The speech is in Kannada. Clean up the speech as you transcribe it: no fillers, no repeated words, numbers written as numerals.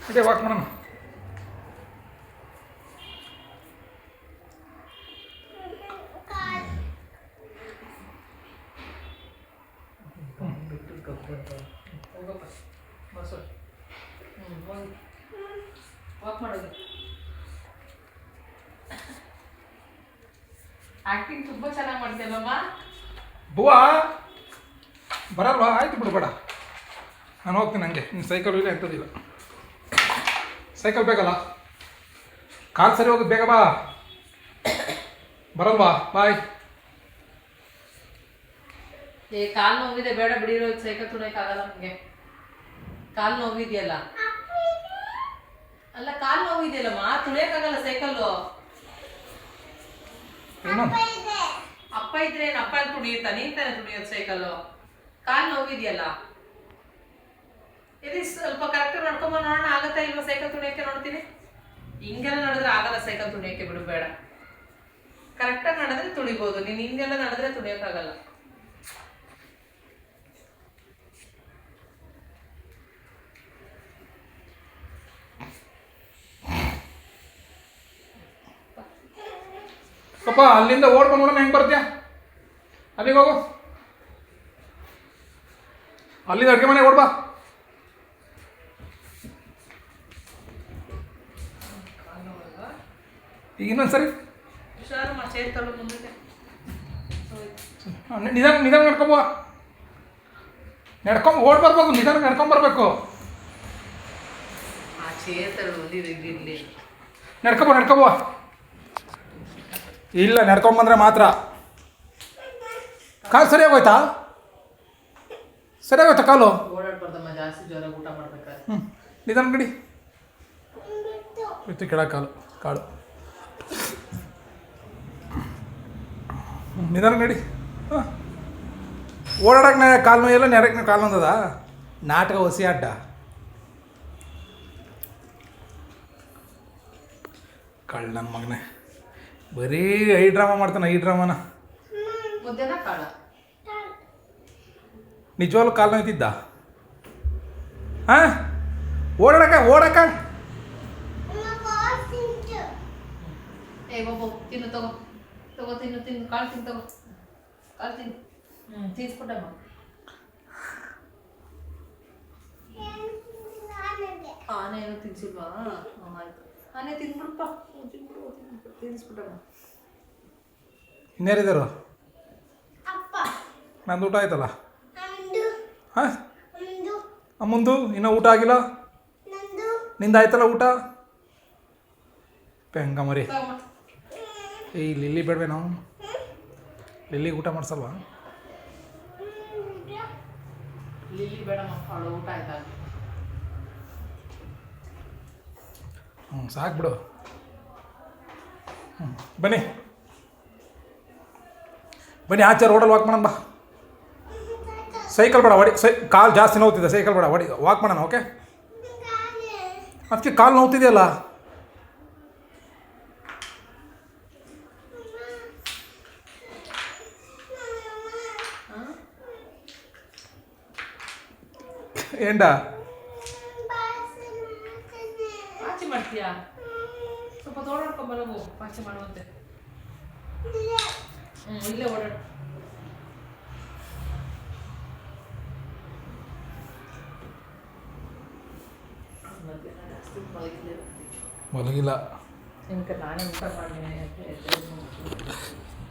ಇದೇ ವಾಕ್ ಮಾಡೋಣ. ವಾಕ್ ಮಾಡೋದು. ಆಕ್ಟಿಂಗ್ ತುಂಬಾ ಚೆನ್ನಾಗಿ ಮಾಡ್ತೀಯಲ್ಲಮ್ಮ. ಬುವಾ ಬರಲ್ವಾ? ಆಯ್ತು ಬಿಡು, ಬೇಡ, ನಾನು ಹೋಗ್ತೀನಿ. ಹಂಗೆ ನಿನ್ನ ಸೈಕಲ್ ಇಲ್ಲ ಎಂಥದ್ದಿಲ್ಲ. ಸೈಕಲ್ ಬೇಕಲ್ಲ, ಕಾಲು ಸರಿ ಹೋಗೋದು, ಬೇಗ ಬಾ. ಬರಲ್ವಾ? ಬಾಯ್. ಕಾಲು ನೋವಿದೆ, ಬೇಡ ಬಿಡಿರೋ. ಸೈಕಲ್ ತುಳಿಯಕ್ಕಾಗಲ್ಲ ನಮಗೆ. ಕಾಲು ನೋವಿದೆಯಲ್ಲ. ಅಲ್ಲ, ಕಾಲು ನೋವಿದೆಯಲ್ಲಮ್ಮ, ತುಳಿಯಕ್ಕಾಗಲ್ಲ ಸೈಕಲ್ಲು. ಅಪ್ಪ ಇದ್ರೆ ಅಪ್ಪ ತುಳಿಯುತ್ತಾ? ನೀನ್ ತಾನೆ ತುಳಿಯೋದು ಸೈಕಲ್ಲು. ಕಾಲು ನೋವಿದೆಯಲ್ಲ, ಇದು ಸ್ವಲ್ಪ ಕರೆಕ್ಟಾಗಿ ನಡ್ಕೊಂಬ ನೋಡೋಣ. ಆಗತ್ತಾ ಇಲ್ವಾ ಸೈಕಲ್ ತುಳಿಯಕ್ಕೆ? ನೋಡ್ತೀನಿ. ಹಿಂಗೆಲ್ಲ ನಡೆದ್ರೆ ಆಗಲ್ಲ ಸೈಕಲ್ ತುಳಿಯಕ್ಕೆ, ಬಿಡು, ಬೇಡ. ಕರೆಕ್ಟಾಗಿ ನಡೆದ್ರೆ ತುಳಿಬೋದು. ನೀನು ಹಿಂಗೆಲ್ಲ ನಡೆದ್ರೆ ತುಳಿಯೋಕ್ಕಾಗಲ್ಲ. ಪಾಪ ಅಲ್ಲಿಂದ ಓಡ್ಕೊಂಡು ನೋಡೋಣ, ಹೆಂಗೆ ಬರ್ತೀಯ? ಅಲ್ಲಿಗೆ ಹೋಗು, ಅಲ್ಲಿಂದ ಅಡುಗೆ ಮನೆ ಓಡ್ಬಾ. ಈಗ ಇನ್ನೊಂದು ಸರಿ ನಿಧಾನ ನಡ್ಕೊಂಬ. ಓಡ್ ಬರ್ಬೇಕು, ನಿಧಾನ ನಡ್ಕೊಂಬರ್ಬೇಕು. ನಡ್ಕೊಬ. ಇಲ್ಲ, ನಡ್ಕೊಂಬಂದ್ರೆ ಮಾತ್ರ. ಕಾಲು ಸರಿಯಾಗೋಯ್ತಾ? ಸರಿಯಾಗೋಯ್ತಾ ಕಾಲು? ಓಡಾಡ್ಬಾರ್ದಮ್ಮ ಜಾಸ್ತಿ, ಜ್ವರ. ಊಟ ಮಾಡ್ಬೇಕಾದ್ರೆ ನಿಧಾನ ಗಡಿ ಇತ್ತು ಕೆಳ ಕಾಳು ನಿಧಾನ ನಡಿ. ಓಡಾಡಕ್ಕೆ ಕಾಲು ನೋಯಲ್ಲ, ನೆರಕ್ಕೆ ಕಾಲು ನೋದದ. ನಾಟಕ ಹೊಸಿ ಅಡ್ಡ. ಕಳ್ಳ ನನ್ನ ಮಗನೇ, ಬರೀ ಐ ಡ್ರಾಮಾ ಮಾಡ್ತಾನೆ. ಐ ಡ್ರಾಮಾನ ನಿಜವಾಗ್ಲೂ ಕಾಲು ನೋಯ್ತಿದ್ದ? ಹಾಂ, ಓಡಾಡಕ್ಕ ತಿನ್ನು, ತಗೋ ತಿನ್ನು. ಕಾಳು ತಿನ್ನು, ತಗೋ ಕಾಳು ತಿನ್ನು. ತಿನ್ಸ್ಬಿಟ್ಟಮ್ಮ. ಆನೆ ಏನೋ ತಿನ್ಸಿಲ್ವಾ? ಆಯ್ತು, ಆನೆ ತಿನ್ಬಿಡಪ್ಪ. ತಿನ್ಸ್ಬಿಟ್ಟಮ್ಮ. ಇನ್ಯಾರಿದ್ದಾರು? ನಂದು ಊಟ ಆಯ್ತಲ್ಲ. ಹಾಂ, ಅಮ್ಮಂದು ಇನ್ನೂ ಊಟ ಆಗಿಲ್ಲ. ನಿಂದಾಯ್ತಲ್ಲ ಊಟ? ಹೆಂಗ ಮರಿ. ಈ ಲಿಲ್ಲಿ ಬೇಡವೆ ನಾವು? ಲಿಲ್ಲಿ ಊಟ ಮಾಡಿಸಲ್ವಾ? ಲಿಲ್ಲಿ ಬೇಡಮ್ಮ, ಅವಳು ಊಟ ಆಯ್ತಾ? ಸಾಕು ಬಿಡು. ಬನ್ನಿ ಆಚೆ ರೋಡಲ್ಲಿ ವಾಕ್ ಮಾಡೋಣ ಬಾ. ಸೈಕಲ್ ಬೇಡ, ಹೊಡಿ. ಕಾಲು ಜಾಸ್ತಿ ನೋವ್ತಿದೆ, ಸೈಕಲ್ ಬೇಡ, ಹೊಡಿ. ವಾಕ್ ಮಾಡೋಣ, ಓಕೆ? ಅದಕ್ಕೆ ಕಾಲು ನೋವ್ತಿದೆಯಲ್ಲ. ಏಂಡ ಆಚೆ ಮಾಡ್ತೀಯಾ? ಸ್ವಲ್ಪ ಓಡಾಡ್ಕೊಂಬರವು, ಆಚೆ ಮಾಡುವಂತೆ. ಇಲ್ಲೇ ಓಡಾಡು. ಮಲಗಿಲ್ಲ. ನಾನೇ ಊಟ ಮಾಡಿ